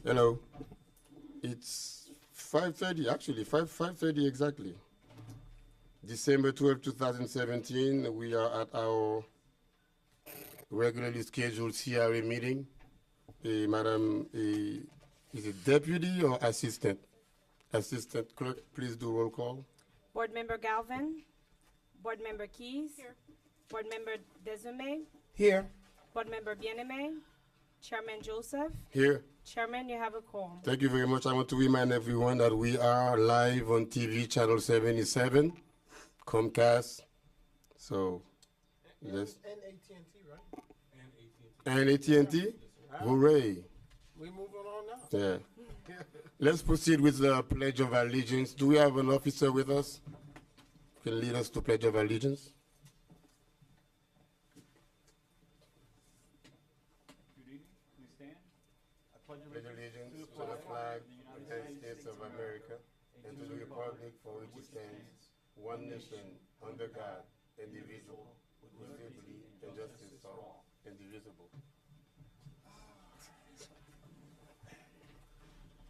Hello. It's 5:30, actually, 5:30 exactly. December 12, 2017, we are at our regularly scheduled CRA meeting. Madam, is it deputy or assistant? Assistant clerk, please do roll call. Board Member Galvin. Board Member Keys. Here. Board Member Desume. Here. Board Member Bien-Aimé. Chairman Joseph. Here. Chairman, you have a quorum. Thank you very much. I want to remind everyone that we are live on TV, channel 77, Comcast. So, yes. And AT&T, right? And AT&T? Hooray. We moving on now. Yeah. Let's proceed with the Pledge of Allegiance. Do we have an officer with us? Can lead us to Pledge of Allegiance? Good evening. Please stand. I pledge Pledge allegiance to the flag of the United States of America and to the republic for which it stands, one nation, under God, indivisible, with liberty and justice for all, indivisible.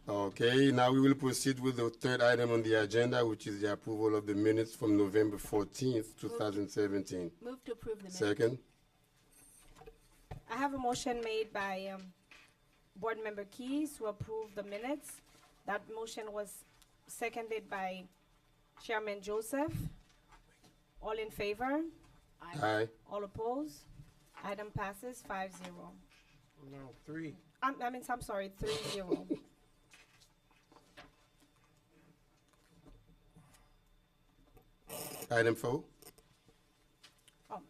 Okay, now we will proceed with the third item on the agenda, which is the approval of the minutes from November 14th, 2017. Move to approve the minutes. Second. I have a motion made by Board Member Keys to approve the minutes. That motion was seconded by Chairman Joseph. All in favor? Aye. All opposed? Item passes 5-0. No, 3. I'm sorry, 3-0. Item 4. Oh.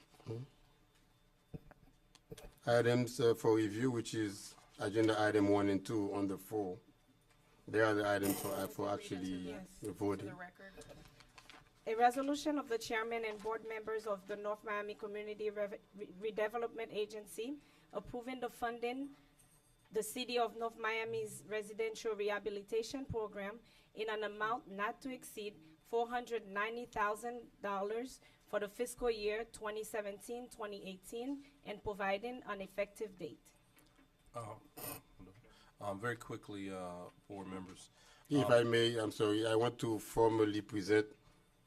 Items for review, which is agenda item 1 and 2 on the 4. They are the items for actually voting. A resolution of the chairman and board members of the North Miami Community Redevelopment Agency approving the funding the City of North Miami's residential rehabilitation program in an amount not to exceed $490,000 for the fiscal year 2017-2018 and providing an effective date. Very quickly, board members. If I may, I'm sorry, I want to formally present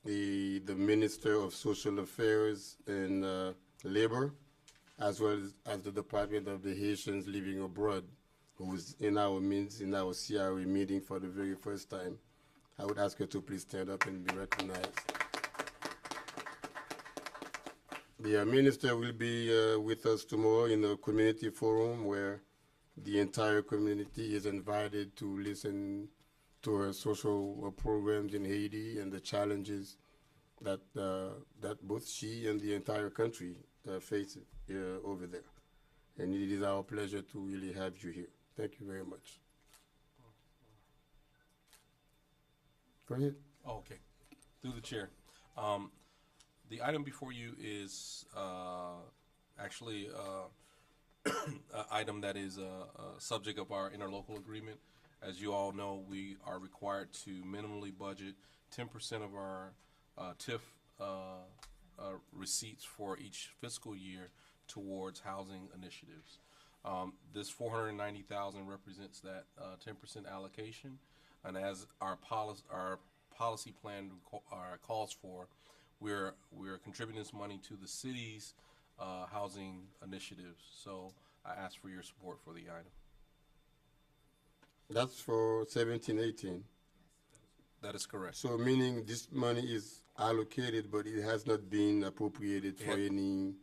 the Minister of Social Affairs and Labor, as well as the Department of the Haitians Living Abroad, who is in our midst in our CRA meeting for the very first time. I would ask her to please stand up and be recognized. The minister will be with us tomorrow in a community forum where the entire community is invited to listen to her social programs in Haiti and the challenges that that both she and the entire country face over there. And it is our pleasure to really have you here. Thank you very much. Go ahead. Oh, okay. Through the chair. The item before you is actually an item that is a subject of our interlocal agreement. As you all know, we are required to minimally budget 10% of our TIF receipts for each fiscal year towards housing initiatives. This $490,000 represents that 10% allocation, and as our policy plan calls for, we're contributing this money to the city's housing initiatives. So I ask for your support for the item. That's for 17-18. That is correct. So meaning this money is allocated, but it has not been appropriated for any.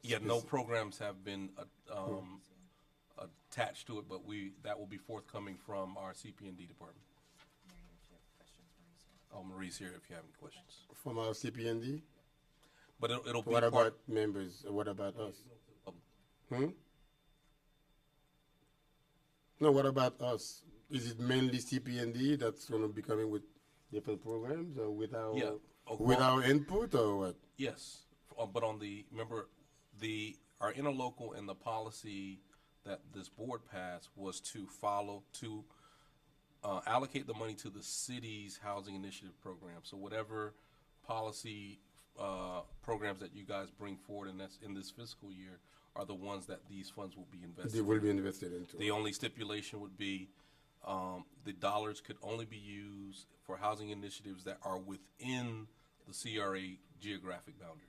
Yeah, no programs have been attached to it, but that will be forthcoming from our CP&D department. Oh, Marie's here if you have any questions. From our CP&D? But it'll be What part. about members? What about us? No, what about us? Is it mainly CP&D that's going to be coming with different programs, or with our with our input, or what? Yes, but on remember, our interlocal and the policy that this board passed was to allocate the money to the city's housing initiative program. So whatever policy programs that you guys bring forward in this fiscal year are the ones that these funds will be invested in. They will be invested into. The only stipulation would be the dollars could only be used for housing initiatives that are within the CRA geographic boundaries.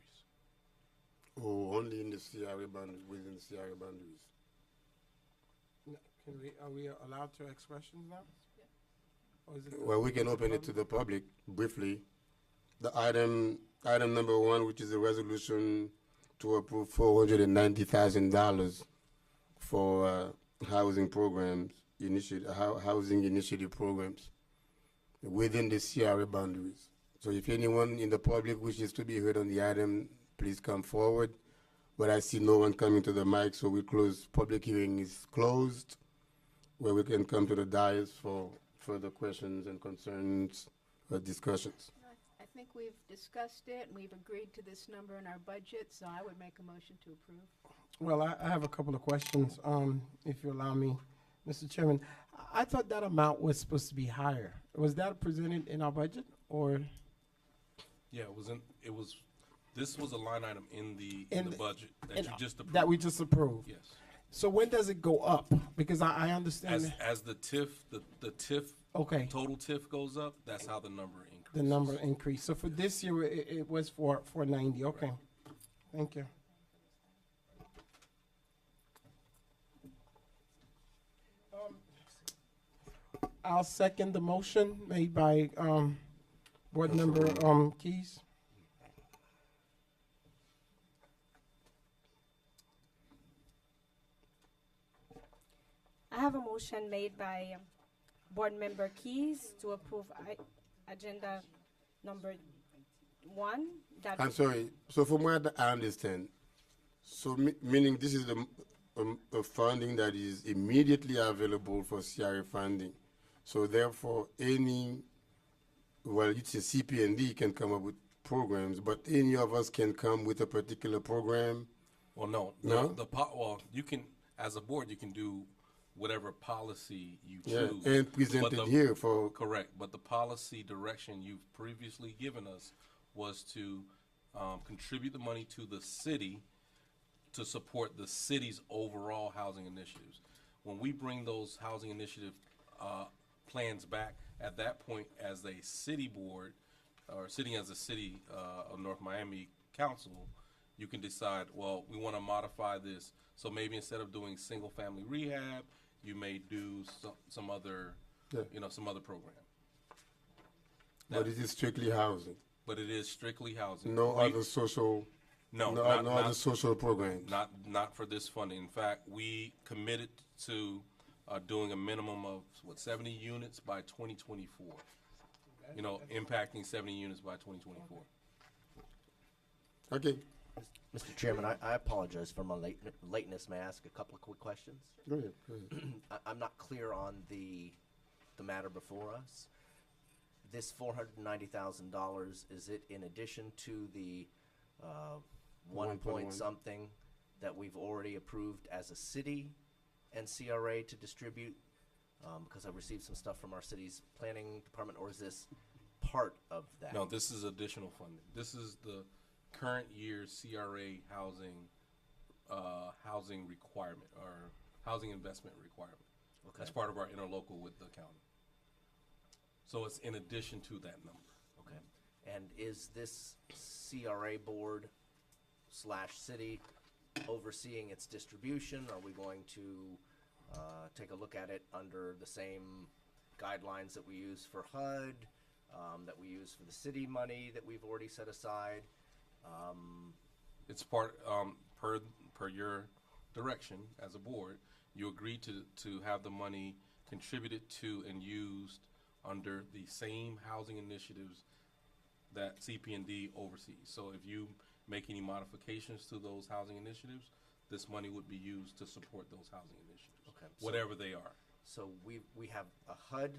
Or only in the CRA boundaries, within the CRA boundaries? Are we allowed to ask questions now? Or is it Well, we can open it to the public briefly. The item number 1, which is a resolution to approve $490,000 for housing programs, housing initiative programs within the CRA boundaries. So if anyone in the public wishes to be heard on the item, please come forward. But I see no one coming to the mic, so we close. Public hearing is closed, where we can come to the dais for further questions and concerns or discussions. I think we've discussed it, and we've agreed to this number in our budget, so I would make a motion to approve. Well, I have a couple of questions, if you allow me, Mr. Chairman. I thought that amount was supposed to be higher. Was that presented in our budget, or? Yeah, this was a line item in the budget that you just approved. That we just approved? Yes. So when does it go up? Because I understand. As the TIF, the TIF, Okay, total TIF goes up, that's how the number increases. the number increased. So for this year, it was for 90. Okay, thank you. I'll second the motion made by Board Member Keys. I have a motion made by Board Member Keys to approve agenda number 1. I'm sorry. So from what I understand, so meaning this is a funding that is immediately available for CRA funding. So therefore, it's a CP&D can come up with programs, but any of us can come with a particular program. Well, no. No? Well, you can, as a board, you can do whatever policy you Yeah, choose. and present it here for. Correct, but the policy direction you've previously given us was to contribute the money to the city to support the city's overall housing initiatives. When we bring those housing initiative plans back, at that point, as a city board, or sitting as a city of North Miami council, you can decide, well, we want to modify this. So maybe instead of doing single-family rehab, you may do some other, Yeah. some other program. But it is strictly housing. But it is strictly housing. No other social. No, no not, other social programs. not for this funding. In fact, we committed to doing a minimum of 70 units by 2024. Impacting 70 units by 2024. Okay. Mr. Chairman, I apologize for my lateness. May I ask a couple of quick questions? Go ahead. Go ahead. I'm not clear on the matter before us. This $490,000, is it in addition to the 1 point 1.1. something that we've already approved as a city and CRA to distribute? Because I received some stuff from our city's planning department, or is this part of that? No, this is additional funding. This is the current year's CRA housing requirement, or housing investment requirement. Okay. That's part of our interlocal with the county. So it's in addition to that number. Okay. And is this CRA board / city overseeing its distribution? Are we going to take a look at it under the same guidelines that we use for HUD, that we use for the city money that we've already set aside? It's part, per your direction as a board, you agreed to have the money contributed to and used under the same housing initiatives that CP&D oversees. So if you make any modifications to those housing initiatives, this money would be used to support those housing initiatives, Okay. whatever they are. So we have a HUD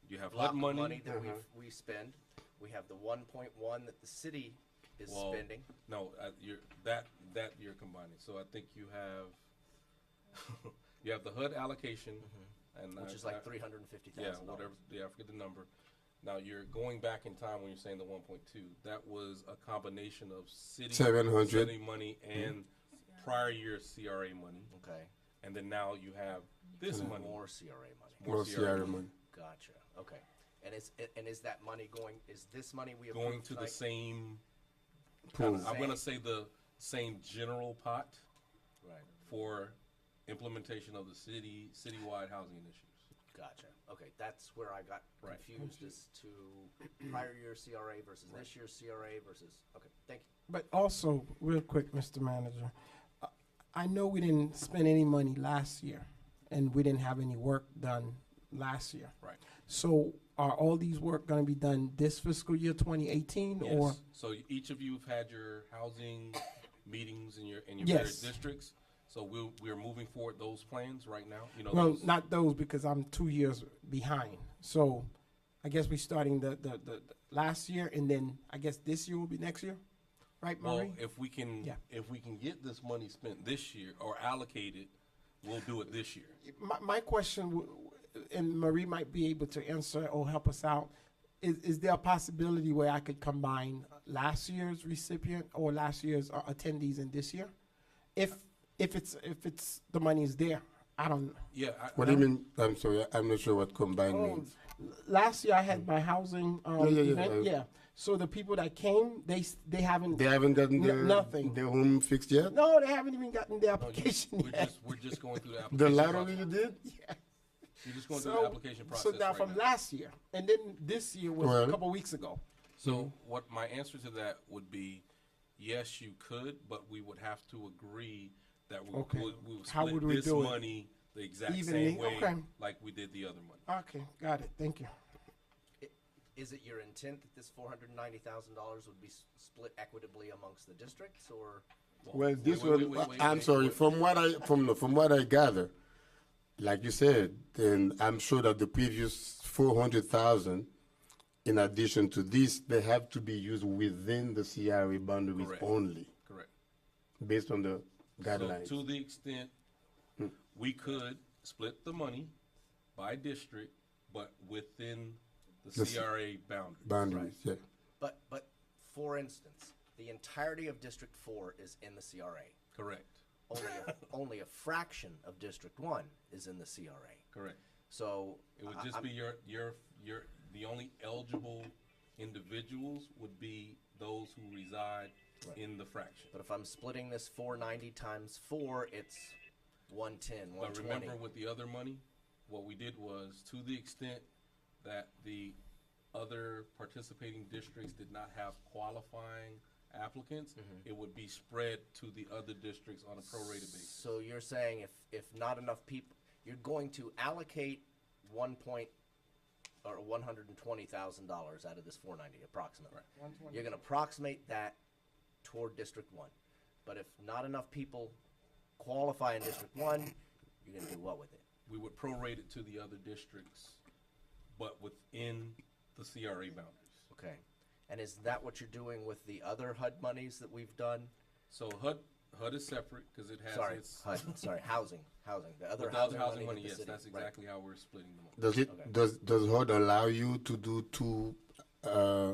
You have block HUD of money. money that we spend. We have the 1.1 that the city is Well, spending. No, you're combining. So I think you have you have the HUD allocation, and Which is like $350,000. yeah, whatever. Yeah, I forget the number. Now you're going back in time when you're saying the 1.2. That was a combination of city 700. money and prior year CRA money. Okay. and then now you have this money. More CRA money. More CRA money. Gotcha, okay. And is that money going, is this money we Going approved to the tonight? same, Pool. I'm gonna say the same general pot Right, for implementation of the citywide housing initiatives. gotcha. Okay, that's where I got Right. confused as to prior year CRA versus this year's CRA versus, okay, thank you. But also, real quick, Mr. Manager, I know we didn't spend any money last year, and we didn't have any work done last year. Right. So are all these work gonna be done this fiscal year, 2018, or? Yes. So each of you have had your housing meetings in your Yes. various districts. So we're moving forward those plans right now. You know, Well, those- not those, because I'm 2 years behind. So I guess we're starting the last year, and then I guess this year will be next year, right, well, Marie? if we can get this money spent this year or allocated, we'll do it this year. My question, and Marie might be able to answer or help us out, is there a possibility where I could combine last year's recipient or last year's attendees in this year? If it's the money is there, I don't know. Yeah. What do you mean? I'm sorry, I'm not sure what combined Oh, means. last year I had my housing Yeah. event, yeah. So the people that came, they haven't. They haven't gotten Nothing. their home fixed yet? No, they haven't even gotten their No, application we're yet. just going through the The application lottery process. you did? Yeah. You're just going through the application process So now right from now. last year, and then this year was Well- a couple weeks ago. So what my answer to that would be, yes, you could, but we would have to agree that we Okay. would How split would we this do it? money the exact Evenly? same way Okay. like we did the other money. Okay, got it. Thank you. Is it your intent that this $490,000 would be split equitably amongst the districts, or? Well, this wait, was, wait, I'm wait, sorry, wait. from what I gather, like you said, then I'm sure that the previous 400,000, in addition to this, they have to be used within the CRA boundaries Correct. only, Correct. based on the guidelines. So to the extent we could split the money by district, but within the The C- CRA boundaries. Boundaries, yeah. But for instance, the entirety of District 4 is in the CRA. Correct. Only a fraction of District 1 is in the CRA. Correct. So. It would just be the only eligible individuals would be those who reside in the fraction. But if I'm splitting this 490 times 4, it's 110, But 120. remember with the other money, what we did was, to the extent that the other participating districts did not have qualifying applicants, it would be spread to the other districts on a prorated basis. So you're saying if not enough people, you're going to allocate $120,000 out of this 490 approximately. Right. You're going to approximate that toward District 1. But if not enough people qualify in District 1, you're going to do what with it? We would prorate it to the other districts, but within the CRA boundaries. Okay. And is that what you're doing with the other HUD monies that we've done? So HUD is separate because it has Sorry, its. HUD, sorry, housing. The other With the housing, other housing money money, that the yes, city, that's right. exactly how we're splitting the money. Does it, Okay. does HUD allow you to do two,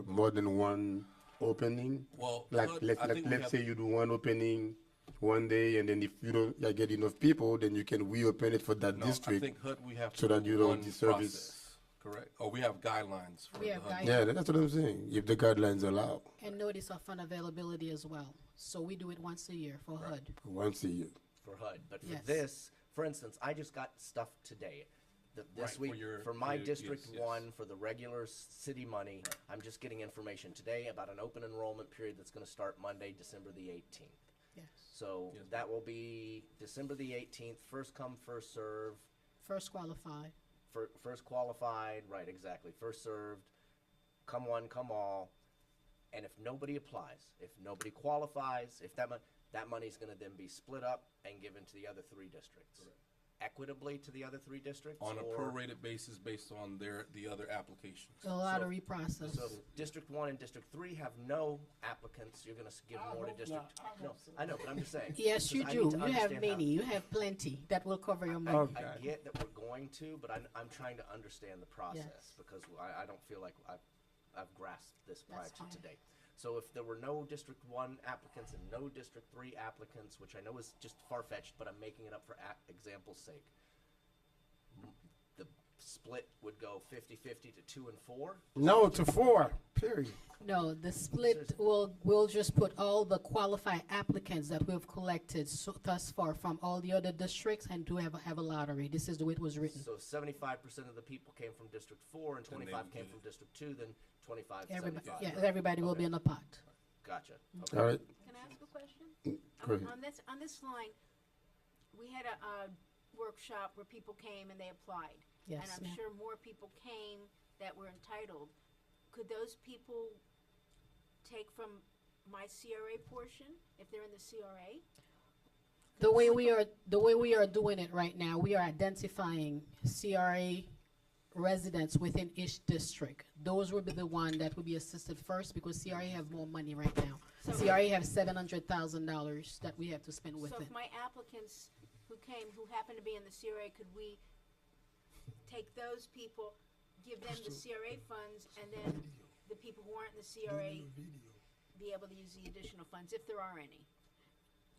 more than one opening? Well, Like, HUD, let's, I think we let's have- say you do one opening one day, and then if you don't get enough people, then you can reopen it for that No, I district. think HUD, we have so to that do you don't one disservice- process, correct? Or we have guidelines for We the have HUD. Yeah, that's what I'm saying, if the guidelines allow, And notice of fund availability as well. So we do it once a year for HUD. once a year. For HUD. But for Yes. this, for instance, I just got stuff today. This Right, for week, your- for my for your- District yes, yes. 1, for the regular city money, I'm just getting information today about an open enrollment period that's going to start Monday, December the 18th. Yes. So Yes. that will be December the 18th, first come, first serve, First qualified. first qualified, right, exactly, first served, come one, come all. And if nobody applies, if nobody qualifies, if that money's going to then be split up and given to the other 3 districts. Equitably to the other 3 districts? On a or- prorated basis based on the other applications. A lottery process. So if District 1 and District 3 have no applicants, you're going to give I more to hope District. not. I No, hope so. I know, but I'm just saying. Yes, you because I do. need to You have understand how- many. You have plenty. That will cover your money. Okay. I get that we're going to, but I'm trying to understand the process because I don't feel like I've grasped this prior That's to fine. today. So if there were no District 1 applicants and no District 3 applicants, which I know is just far-fetched, but I'm making it up for example's sake, the split would go 50-50 to 2 and 4? No, to 4, period. No, the split we'll just put all the qualified applicants that we've collected thus far from all the other districts and do have a lottery. This is the way it was written. So 75% of the people came from District 4 and Then they 25 would came get from District 2, then 25, Everybody, 75. yeah, everybody will be in the pot. Gotcha. All right, Can I ask a question? go ahead. On this line, we had a workshop where people came and they applied. Yes, And I'm ma'am. sure more people came that were entitled. Could those people take from my CRA portion if they're in the CRA? The way we are doing it right now, we are identifying CRA residents within each district. Those will be the one that will be assisted first because CRA have more money right now. So- CRA have $700,000 that we have to spend with So it. if my applicants who came, who happen to be in the CRA, could we take those people, give them the CRA funds, and then the people who aren't in the CRA be able to use the additional funds, if there are any?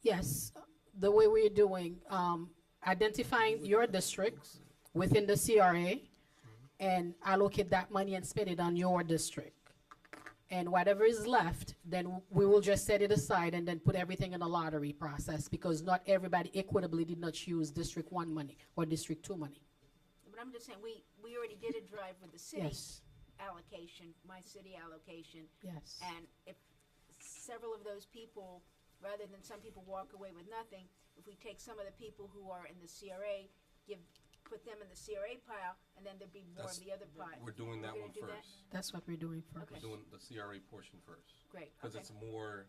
Yes, the way we're doing, identifying your districts within the CRA and allocate that money and spend it on your district. And whatever is left, then we will just set it aside and then put everything in a lottery process because not everybody equitably did not choose District 1 money or District 2 money. But I'm just saying, we already did a drive with the city Yes, allocation, my city allocation, yes. and if several of those people, rather than some people walk away with nothing, if we take some of the people who are in the CRA, put them in the CRA pile, and then there'd be more of That's- the other pile. We're doing that We're one gonna do that? first. That's what we're doing first. Okay. We're doing the CRA portion first. Great, Because okay, it's more,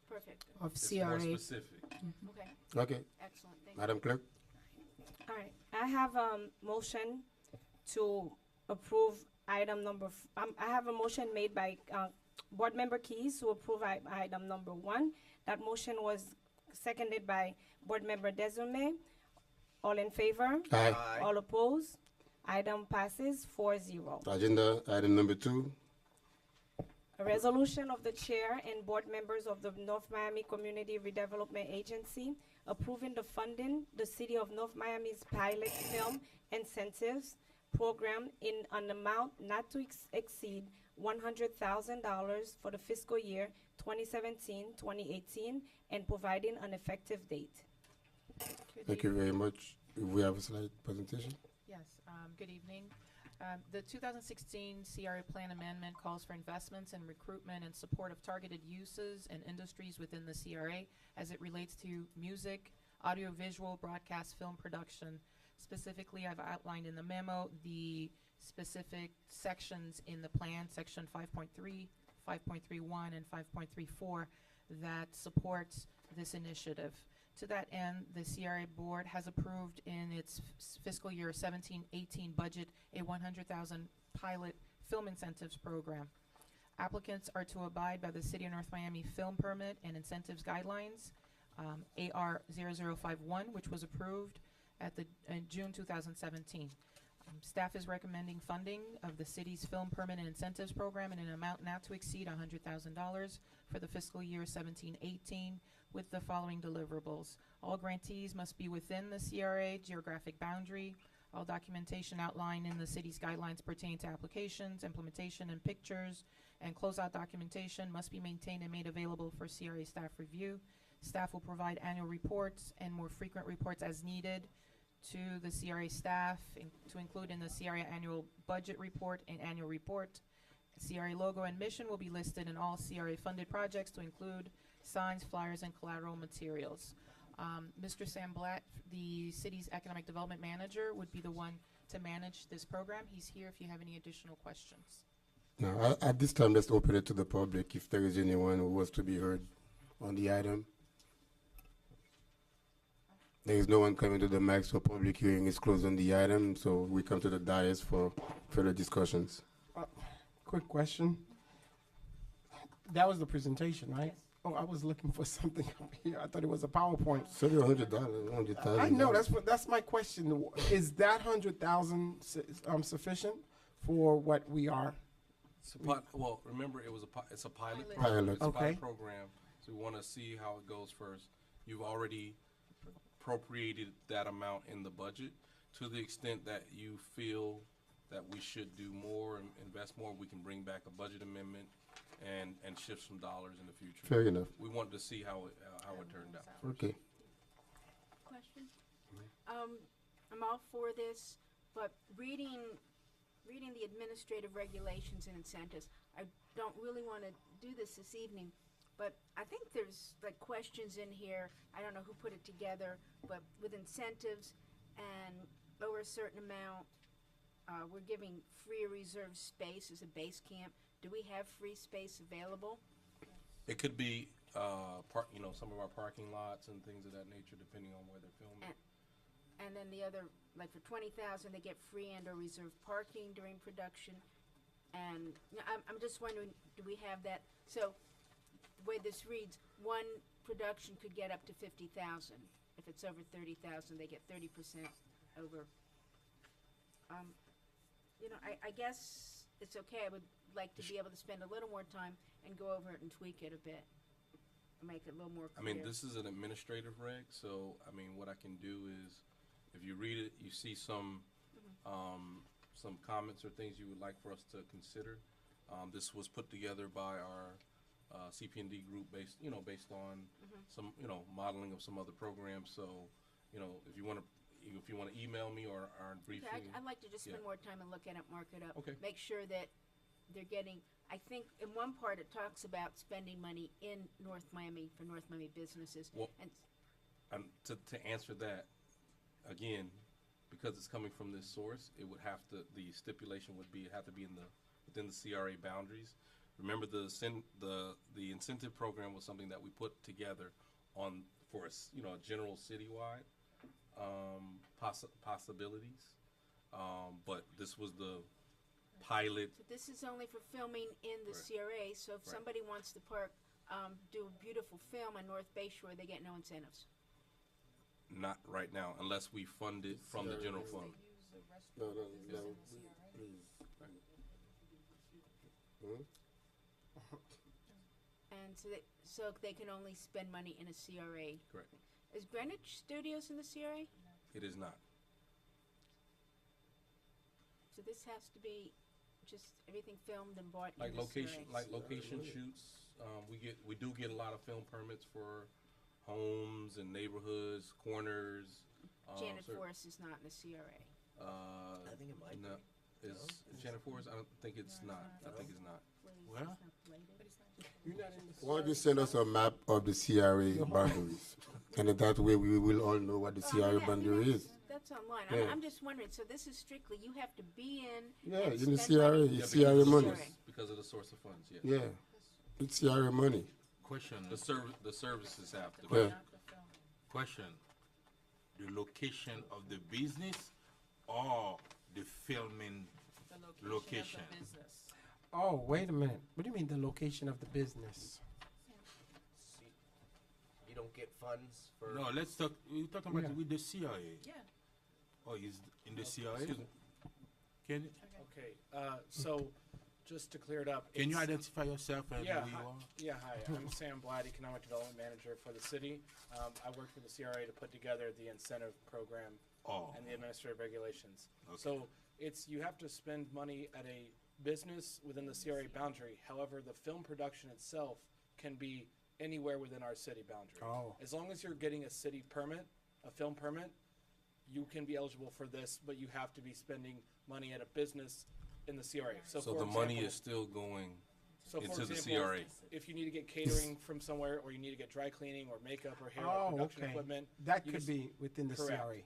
perfect, Of it's more CRA. specific. okay, Okay, excellent, thank you. Madam Clerk? All right, I have a motion to approve item number, I have a motion made by, Board Member Keys to approve item number 1. That motion was seconded by Board Member Desume. All in favor? Aye. All opposed? Item passes 4-0. Agenda item number 2. A resolution of the chair and board members of the North Miami Community Redevelopment Agency approving the funding the City of North Miami's pilot film incentives program in an amount not to exceed $100,000 for the fiscal year 2017-2018 and providing an effective date. Thank you very much. We have a slide presentation. Yes, good evening. The 2016 CRA Plan Amendment calls for investments in recruitment and support of targeted uses and industries within the CRA as it relates to music, audiovisual, broadcast, film production. Specifically, I've outlined in the memo the specific sections in the plan, section 5.3, 5.31, and 5.34, that supports this initiative. To that end, the CRA board has approved in its fiscal year 17-18 budget a $100,000 pilot film incentives program. Applicants are to abide by the City of North Miami film permit and incentives guidelines, AR 0051, which was approved at in June 2017. Staff is recommending funding of the city's film permit and incentives program in an amount not to exceed $100,000 for the fiscal year 17-18 with the following deliverables. All grantees must be within the CRA geographic boundary. All documentation outlined in the city's guidelines pertaining to applications, implementation, and pictures, and closeout documentation must be maintained and made available for CRA staff review. Staff will provide annual reports and more frequent reports as needed to the CRA staff, to include in the CRA annual budget report and annual report. CRA logo and mission will be listed in all CRA funded projects to include signs, flyers, and collateral materials. Mr. Sam Blatt, the city's economic development manager, would be the one to manage this program. He's here if you have any additional questions. Now, at this time, let's open it to the public if there is anyone who wants to be heard on the item. There is no one coming to the mic, so public hearing is closed on the item, so we come to the dais for further discussions. Quick question. That was the presentation, right? Yes. Oh, I was looking for something up here. I thought it was a PowerPoint. $700, $100,000. I know, that's my question. Is that 100,000 sufficient for what we are Well, remember, it's a pilot. Pilot. program. Pilot. It's a Okay. pilot program, so we want to see how it goes first. You've already appropriated that amount in the budget. To the extent that you feel that we should do more and invest more, we can bring back a budget amendment and shift some dollars in the future. Fair enough. We wanted to see how it turned out. Okay. Question? I'm all for this, but reading the administrative regulations and incentives, I don't really want to do this evening, but I think there's like questions in here, I don't know who put it together, but with incentives and over a certain amount, we're giving free or reserved space as a base camp. Do we have free space available? It could be, some of our parking lots and things of that nature, depending on where they're filming. And then the other, like for 20,000, they get free and or reserved parking during production. And I'm just wondering, do we have that? So the way this reads, one production could get up to 50,000. If it's over 30,000, they get 30% over. I guess it's okay. I would like to be able to spend a little more time and go over it and tweak it a bit, make it a little more I clear. mean, this is an administrative reg, so, what I can do is, if you read it, you see some comments or things you would like for us to consider. This was put together by our CP&D group based on some, modeling of some other programs. So, if you want to email me or our briefing. Okay, I'd like to just spend Yeah. more time and look at it, mark it up. Okay. Make sure that they're getting, I think in one part it talks about spending money in North Miami for North Miami businesses. Well, And to answer that, again, because it's coming from this source, it would have to, the stipulation would be, it have to be within the CRA boundaries. Remember, the incentive program was something that we put together for a general citywide possibilities. But this was the pilot. so this is only for filming in the Right. CRA, so if Right. somebody wants to do a beautiful film on North Bay Shore, they get no incentives. Not right now, unless we fund it from the general fund. No, please. And so they can only spend money in a CRA. Correct. Is Greenwich Studios in the CRA? It is not. So this has to be just everything filmed and bought Like in the location, CRA. like location shoots, we do get a lot of film permits for homes and neighborhoods, corners. Janet cer- Forrest is not in the CRA. I think it might No, be. is Janet Forrest? I don't think it's not. I think it's not. Well, you're not in the Why don't you send us a map of the CRA boundaries? And in that way, we will all know what the CRA boundary is. That's online. Yeah. I'm just wondering, so this is strictly, you have to be in. Yeah, and in the spend CRA, money? it's Yeah, CRA because of the money. source- Because of the source of funds, yes. Yeah, it's CRA money. Question, The services have to. Yeah. question. The location of the business or the filming The location? of the business. Oh, wait a minute. What do you mean the location of the business? You don't get funds for. No, let's talk, we're talking about Yeah. with the CIA. Yeah. Oh, is in the CIA? Excuse me. Can, Okay, so just to clear it up. can you it's- identify yourself and Yeah, who you hi, are? yeah, hi, I'm Sam Blatt, Economic Development Manager for the city. I worked with the CRA to put together the incentive program Oh, and the administrative regulations. Okay. So you have to spend money at a business within the CRA boundary. However, the film production itself can be anywhere within our city boundary. Oh. As long as you're getting a city permit, a film permit, you can be eligible for this, but you have to be spending money at a business in the CRA. So for the money example- is still going so for into the example, CRA. if you need to get catering from somewhere, or you need to get dry cleaning or makeup or hair or Oh, production okay. equipment, That you could just- be within the Correct. CRA.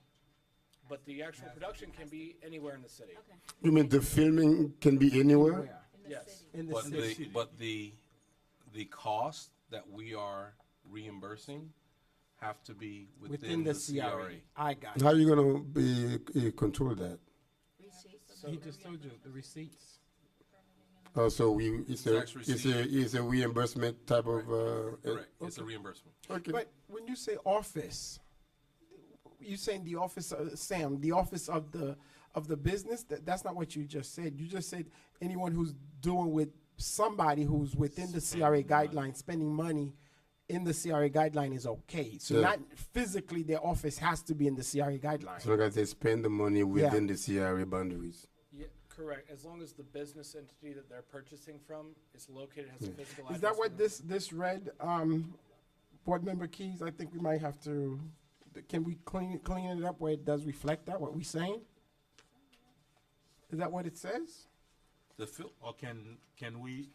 but the actual production can be anywhere in the city. Okay. You mean the filming can be anywhere? Where? In the Yes. city. In the But city. the cost that we are reimbursing have to be Within the CRA. I got How it. are you gonna be control that? Receipts. He just told you the receipts. So it's a Tax receipt. it's a reimbursement type of Correct, it's a okay. reimbursement. Okay. But when you say office, you saying the office, Sam, the office of the of the business. That's not what you just said. You just said anyone who's doing with somebody who's within the CRA guidelines, spending money in the CRA guideline is okay. So Yeah. not physically their office has to be in the CRA guideline. As long as they spend the money within the CRA boundaries. Yeah, correct. As long as the business entity that they're purchasing from is located, has a physical address. Is that what within- this read, Board Member Keys? I think we might have to, can we clean it up where it does reflect that, what we're saying? Is that what it says? The fil- Or can we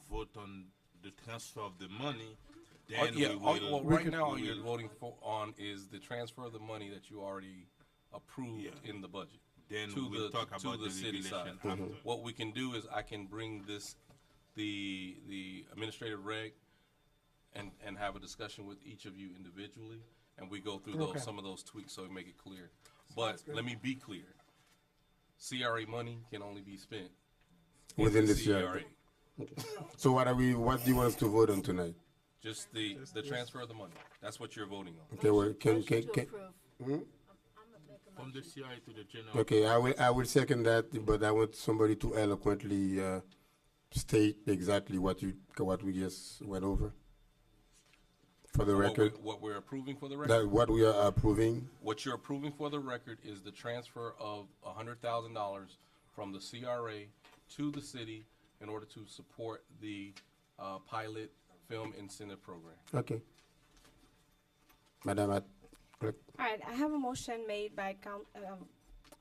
vote on the transfer of the money? Oh, Then yeah, we all- will. well, we right could- now, all we you're will- voting on is the transfer of the money that you already approved Yeah. in the budget. Then to we will the- talk to about the the city regulation side. after. What we can do is I can bring the administrative reg and have a discussion with each of you individually, and we go through Okay. some of those tweaks so we make it clear. But let me be clear. CRA money can only be spent in Within the CRA. So what do you want us to vote on tonight? Just the transfer of the money. That's what you're voting on. Okay, well, Motion to can, approve. hmm? I'm gonna make a From the motion. CI to the general. Okay, I will second that, but I want somebody to eloquently state exactly what we just went over. For the record, What we're approving for the record? that what we are approving, What you're approving for the record is the transfer of $100,000 from the CRA to the city in order to support the pilot film incentive program. okay. Madam Clerk, All right, I have a motion made by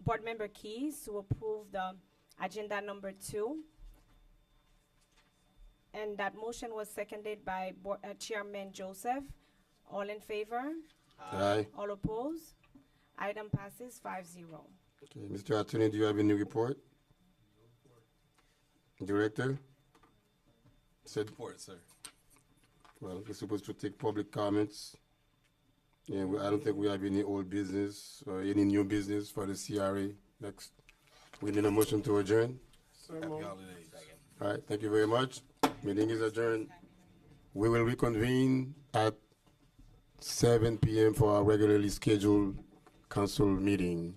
Board Member Keys to approve the agenda number 2. And that motion was seconded by Chairman Joseph. All in favor? aye. All opposed? Item passes 5-0. Okay, Mr. Attorney, do you have any report? Director? Said, Report, sir. well, we're supposed to take public comments. Yeah, I don't think we have any old business or any new business for the CRA next. We need a motion to adjourn. So Happy moved. holidays. All right, thank you very much. Meeting is adjourned. We will reconvene at 7 p.m. for our regularly scheduled council meeting.